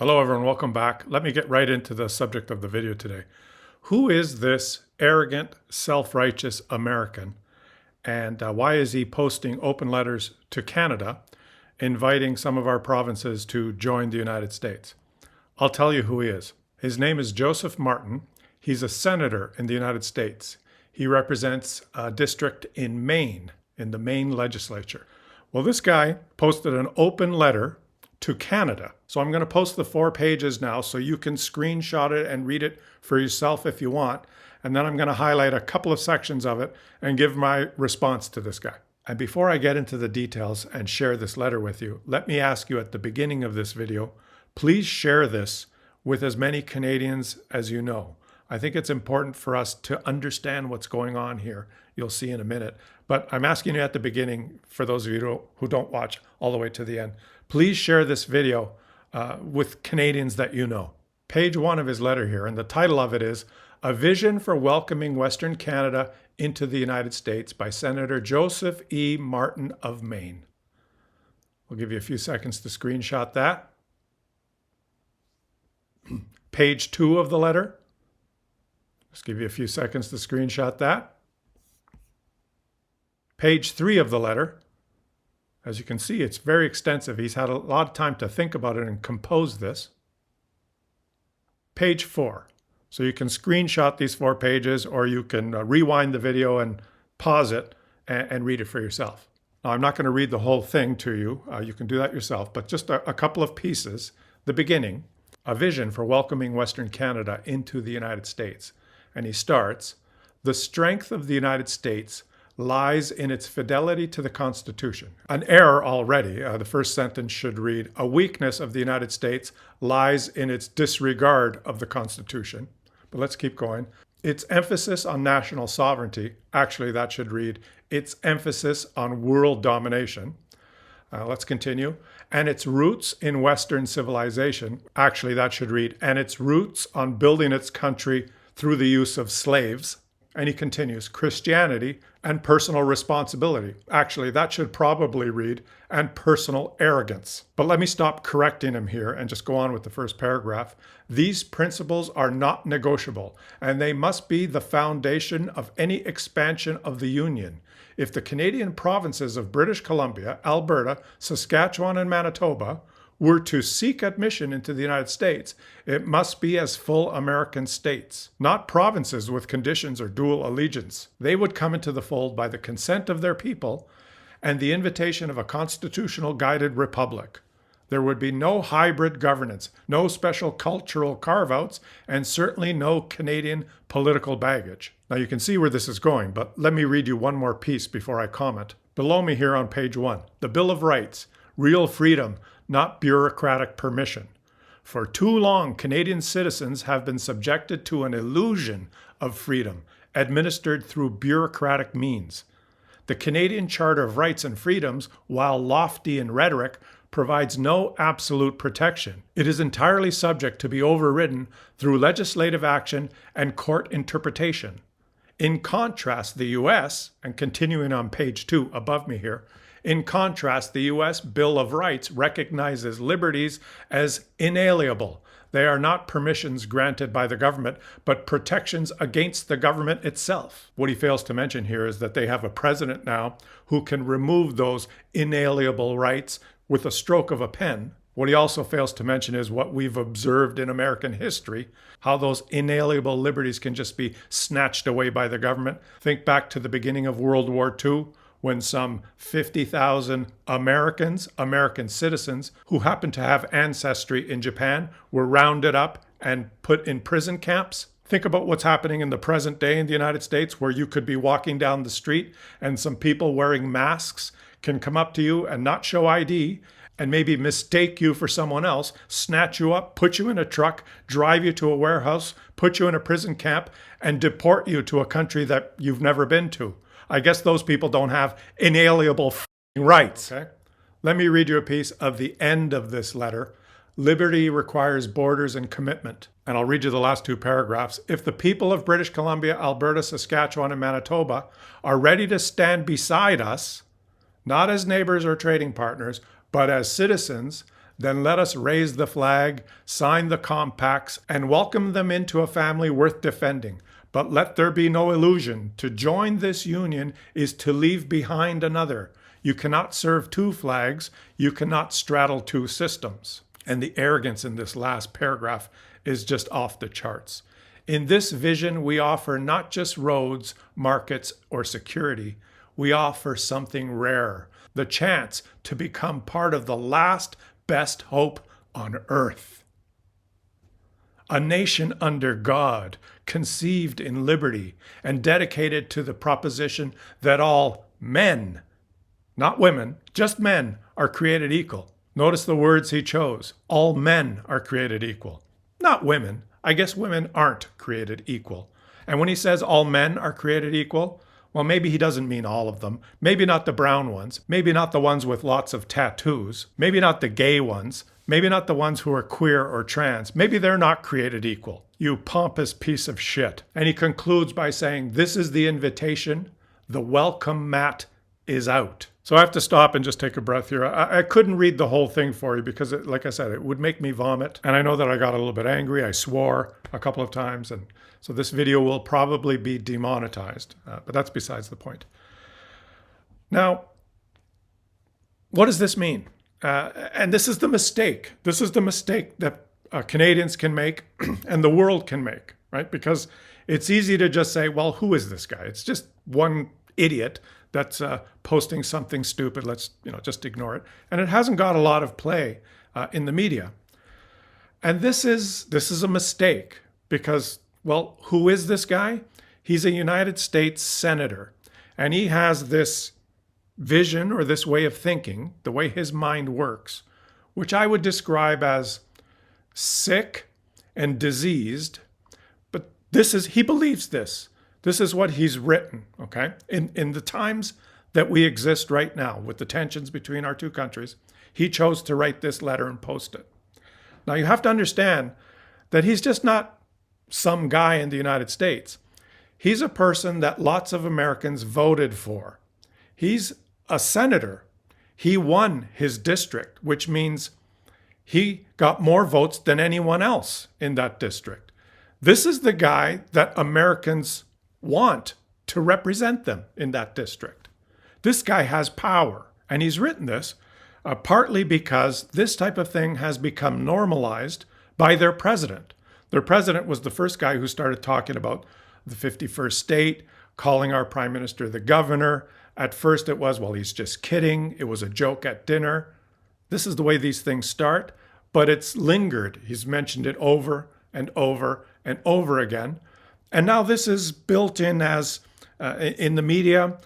Hello everyone, welcome back. Let me get right into the subject of the video today. Who is this arrogant, self-righteous American, and why is he posting open letters to Canada inviting some of our provinces to join the United States? I'll tell you who he is. His name is Joseph Martin. He's a senator in the United States. He represents a district in Maine, in the Maine legislature. Well, this guy posted an open letter to Canada. So I'm going to post the 4 pages now so you can screenshot it and read it for yourself if you want. And then I'm going to highlight a couple of sections of it and give my response to this guy. And before I get into the details and share this letter with you, let me ask you at the beginning of this video, please share this with as many Canadians as you know. I think it's important for us to understand what's going on here. You'll see in a minute. But I'm asking you at the beginning, for those of you who don't watch all the way to the end, please share this video with Canadians that you know. Page 1 of his letter here, and the title of it is A Vision for Welcoming Western Canada into the United States by Senator Joseph E. Martin of Maine. We'll give you a few seconds to screenshot that. Page 2 of the letter. Just give you a few seconds to screenshot that. Page 3 of the letter. As you can see, it's very extensive. He's had a lot of time to think about it and compose this. Page 4. So you can screenshot these 4 pages, or you can rewind the video and pause it and read it for yourself. Now, I'm not going to read the whole thing to you. You can do that yourself, but just a couple of pieces. The beginning, a vision for welcoming Western Canada into the United States. And he starts, the strength of the United States lies in its fidelity to the Constitution. An error already. The first sentence should read, a weakness of the United States lies in its disregard of the Constitution. But let's keep going. Its emphasis on national sovereignty. Actually, that should read, its emphasis on world domination. Let's continue. And its roots in Western civilization. Actually, that should read, and its roots on building its country through the use of slaves. And he continues, Christianity and personal responsibility. Actually, that should probably read, and personal arrogance. But let me stop correcting him here and just go on with the first paragraph. These principles are not negotiable, and they must be the foundation of any expansion of the Union. If the Canadian provinces of British Columbia, Alberta, Saskatchewan, and Manitoba were to seek admission into the United States, it must be as full American states, not provinces with conditions or dual allegiance. They would come into the fold by the consent of their people and the invitation of a constitutional guided republic. There would be no hybrid governance, no special cultural carve-outs, and certainly no Canadian political baggage. Now you can see where this is going, but let me read you one more piece before I comment. Below me here on page 1, the Bill of Rights, real freedom, not bureaucratic permission. For too long, Canadian citizens have been subjected to an illusion of freedom, administered through bureaucratic means. The Canadian Charter of Rights and Freedoms, while lofty in rhetoric, provides no absolute protection. It is entirely subject to be overridden through legislative action and court interpretation. In contrast, the U.S., and continuing on page 2 above me here, in contrast, the U.S. Bill of Rights recognizes liberties as inalienable. They are not permissions granted by the government, but protections against the government itself. What he fails to mention here is that they have a president now who can remove those inalienable rights with a stroke of a pen. What he also fails to mention is what we've observed in American history, how those inalienable liberties can just be snatched away by the government. Think back to the beginning of World War II, when some 50,000 American citizens who happened to have ancestry in Japan were rounded up and put in prison camps. Think about what's happening in the present day in the United States, where you could be walking down the street and some people wearing masks can come up to you and not show ID and maybe mistake you for someone else, snatch you up, put you in a truck, drive you to a warehouse, put you in a prison camp, and deport you to a country that you've never been to. I guess those people don't have inalienable rights. Okay? Let me read you a piece of the end of this letter. Liberty requires borders and commitment. And I'll read you the last 2 paragraphs. If the people of British Columbia, Alberta, Saskatchewan, and Manitoba are ready to stand beside us, not as neighbors or trading partners, but as citizens, then let us raise the flag, sign the compacts, and welcome them into a family worth defending. But let there be no illusion. To join this union is to leave behind another. You cannot serve two flags. You cannot straddle two systems. And the arrogance in this last paragraph is just off the charts. In this vision, we offer not just roads, markets, or security. We offer something rare, the chance to become part of the last best hope on earth. A nation under God, conceived in liberty, and dedicated to the proposition that all men, not women, just men, are created equal. Notice the words he chose. All men are created equal, not women. I guess women aren't created equal. And when he says all men are created equal, well, maybe he doesn't mean all of them. Maybe not the brown ones. Maybe not the ones with lots of tattoos. Maybe not the gay ones. Maybe not the ones who are queer or trans. Maybe they're not created equal. You pompous piece of shit. And he concludes by saying, this is the invitation. The welcome mat is out. So I have to stop and just take a breath here. I couldn't read the whole thing for you because, like I said, it would make me vomit. And I know that I got a little bit angry. I swore a couple of times. And so this video will probably be demonetized. But that's besides the point. Now, what does this mean? And this is the mistake. This is the mistake that Canadians can make and the world can make, right? Because it's easy to just say, well, who is this guy? It's just one idiot that's posting something stupid. Let's just ignore it. And it hasn't got a lot of play in the media. And this is a mistake because, well, who is this guy? He's a United States senator, and he has this vision or this way of thinking, the way his mind works, which I would describe as sick and diseased. But he believes this. This is what he's written, okay? In the times that we exist right now, with the tensions between our two countries, he chose to write this letter and post it. Now, you have to understand that he's just not some guy in the United States. He's a person that lots of Americans voted for. He's a senator. He won his district, which means he got more votes than anyone else in that district. This is the guy that Americans want to represent them in that district. This guy has power, and he's written this partly because this type of thing has become normalized by their president. Their president was the first guy who started talking about the 51st state, calling our prime minister the governor. At first it was, well, he's just kidding. It was a joke at dinner. This is the way these things start, but it's lingered. He's mentioned it over and over and over again. And now this is built in as, in the media,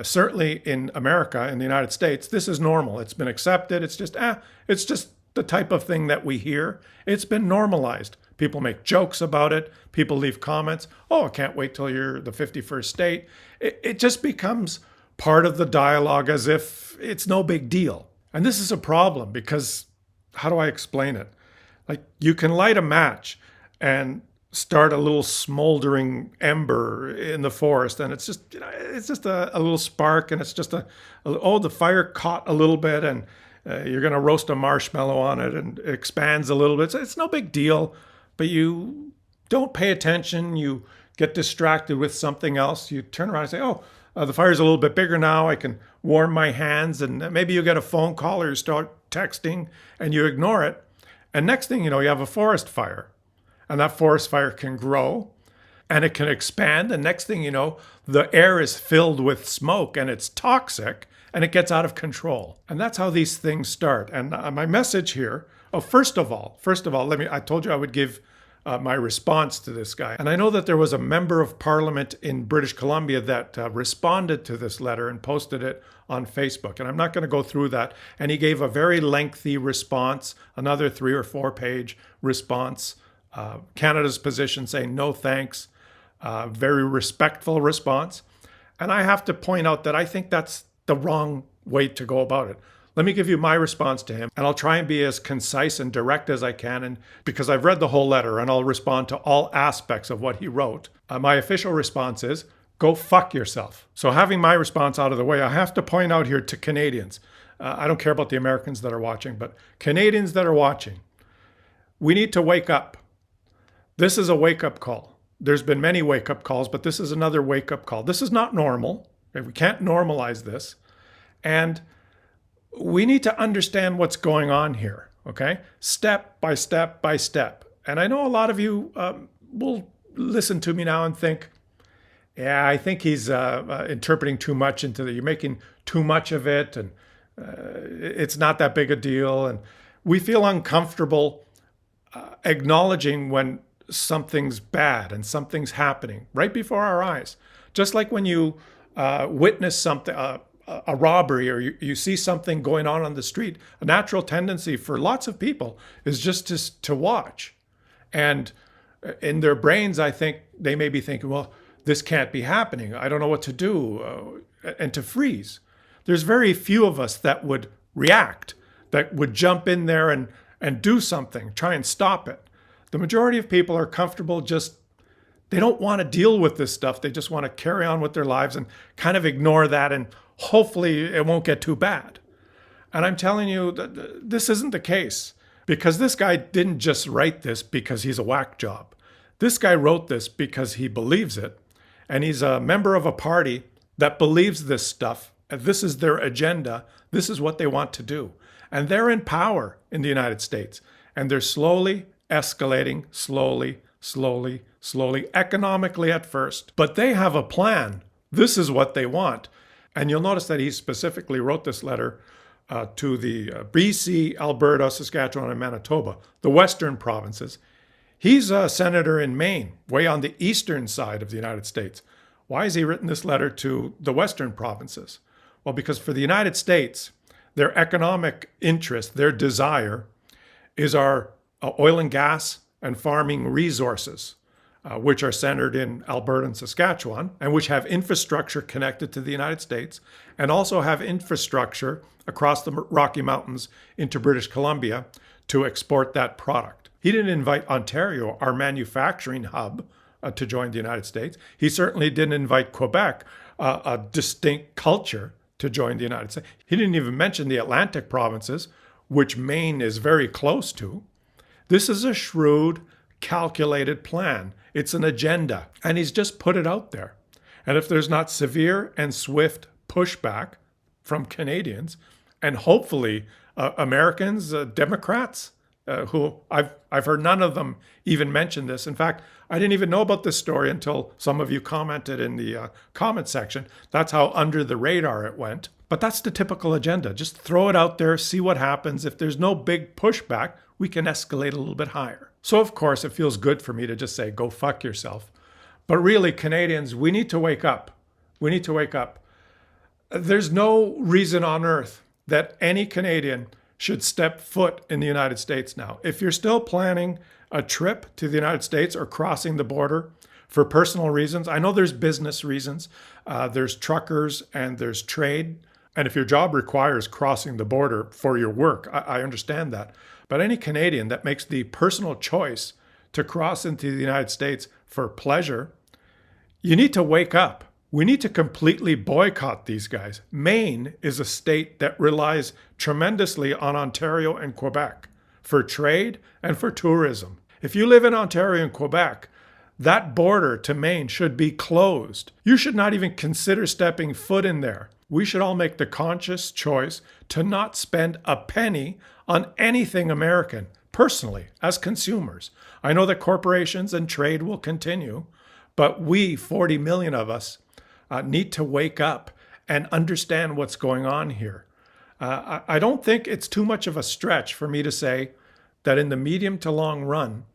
certainly in America, in the United States, this is normal. It's been accepted. It's just the type of thing that we hear. It's been normalized. People make jokes about it. People leave comments. Oh, I can't wait till you're the 51st state. It just becomes part of the dialogue as if it's no big deal. And this is a problem because, how do I explain it? Like, you can light a match and start a little smoldering ember in the forest, and it's just a little spark, and it's just the fire caught a little bit, and you're going to roast a marshmallow on it, and it expands a little bit. So it's no big deal, but you don't pay attention. You get distracted with something else. You turn around and say, oh, the fire's a little bit bigger now. I can warm my hands, and maybe you get a phone call or you start texting, and you ignore it, and next thing you know, you have a forest fire. And that forest fire can grow and it can expand. And next thing you know, the air is filled with smoke and it's toxic and it gets out of control. And that's how these things start. And my message here, first of all, I told you I would give my response to this guy. And I know that there was a member of parliament in British Columbia that responded to this letter and posted it on Facebook. And I'm not going to go through that. And he gave a very lengthy response, another 3 or 4 page response. Canada's position saying no thanks, very respectful response. And I have to point out that I think that's the wrong way to go about it. Let me give you my response to him, and I'll try and be as concise and direct as I can, and because I've read the whole letter and I'll respond to all aspects of what he wrote. My official response is, go fuck yourself. So having my response out of the way, I have to point out here to Canadians, I don't care about the Americans that are watching, but Canadians that are watching, we need to wake up. This is a wake-up call. There's been many wake-up calls, but this is another wake-up call. This is not normal. We can't normalize this. And we need to understand what's going on here, okay? Step by step by step. And I know a lot of you will listen to me now and think, yeah, I think he's interpreting too much into you're making too much of it, and it's not that big a deal. And we feel uncomfortable acknowledging when something's bad and something's happening right before our eyes. Just like when you witness something, a robbery, or you see something going on the street, a natural tendency for lots of people is just to watch. And in their brains, I think they may be thinking, well, this can't be happening. I don't know what to do, and to freeze. There's very few of us that would react, that would jump in there and do something, try and stop it. The majority of people are comfortable they don't want to deal with this stuff. They just want to carry on with their lives and kind of ignore that, and hopefully it won't get too bad. And I'm telling you that this isn't the case, because this guy didn't just write this because he's a whack job. This guy wrote this because he believes it, and he's a member of a party that believes this stuff. And this is their agenda. This is what they want to do. And they're in power in the United States. And they're slowly escalating, slowly, economically at first. But they have a plan. This is what they want. And you'll notice that he specifically wrote this letter to the BC, Alberta, Saskatchewan, and Manitoba, the western provinces. He's a senator in Maine, way on the eastern side of the United States. Why has he written this letter to the western provinces? Well, because for the United States, their economic interest, their desire, is our oil and gas and farming resources, which are centered in Alberta and Saskatchewan, and which have infrastructure connected to the United States, and also have infrastructure across the Rocky Mountains into British Columbia to export that product. He didn't invite Ontario, our manufacturing hub, to join the United States. He certainly didn't invite Quebec, a distinct culture, to join the United States. He didn't even mention the Atlantic provinces, which Maine is very close to. This is a shrewd, calculated plan. It's an agenda, and he's just put it out there. And if there's not severe and swift pushback from Canadians, and hopefully Americans, Democrats, who I've heard none of them even mention this. In fact, I didn't even know about this story until some of you commented in the comment section. That's how under the radar it went. But that's the typical agenda. Just throw it out there, see what happens. If there's no big pushback, we can escalate a little bit higher. So of course, it feels good for me to just say, go fuck yourself. But really, Canadians, we need to wake up. We need to wake up. There's no reason on earth that any Canadian should step foot in the United States now. If you're still planning a trip to the United States or crossing the border for personal reasons, I know there's business reasons, there's truckers and there's trade. And if your job requires crossing the border for your work, I understand that. But any Canadian that makes the personal choice to cross into the United States for pleasure, you need to wake up. We need to completely boycott these guys. Maine is a state that relies tremendously on Ontario and Quebec for trade and for tourism. If you live in Ontario and Quebec, that border to Maine should be closed. You should not even consider stepping foot in there. We should all make the conscious choice to not spend a penny on anything American, personally, as consumers. I know that corporations and trade will continue, but we, 40 million of us, need to wake up and understand what's going on here. I don't think it's too much of a stretch for me to say that in the medium to long run,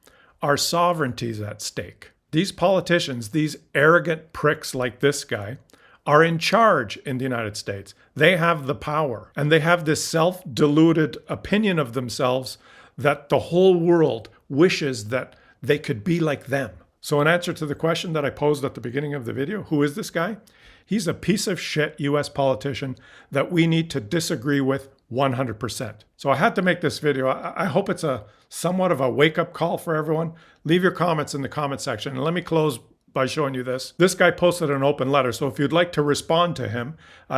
our sovereignty is at stake. These politicians, these arrogant pricks like this guy, are in charge in the United States. They have the power, and they have this self-deluded opinion of themselves that the whole world wishes that they could be like them. So in answer to the question that I posed at the beginning of the video, who is this guy? He's a piece of shit US politician that we need to disagree with 100%. So I had to make this video. I hope it's a somewhat of a wake-up call for everyone. Leave your comments in the comment section, and let me close by showing you this. This guy posted an open letter, so if you'd like to respond to him,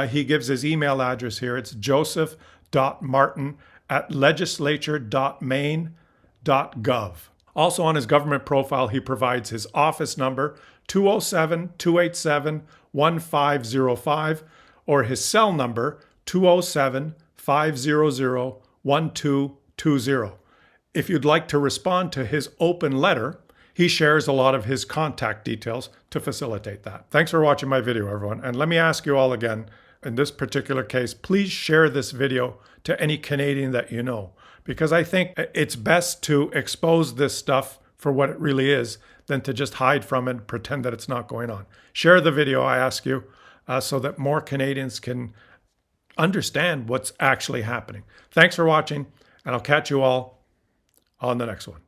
he gives his email address here. It's joseph.martin@legislature.maine.gov. Also on his government profile, he provides his office number, 207-287-1505, or his cell number, 207-500-1220. If you'd like to respond to his open letter, he shares a lot of his contact details to facilitate that. Thanks for watching my video, everyone. And let me ask you all again, in this particular case, please share this video to any Canadian that you know, because I think it's best to expose this stuff for what it really is than to just hide from it and pretend that it's not going on. Share the video, I ask you, so that more Canadians can understand what's actually happening. Thanks for watching, and I'll catch you all on the next one.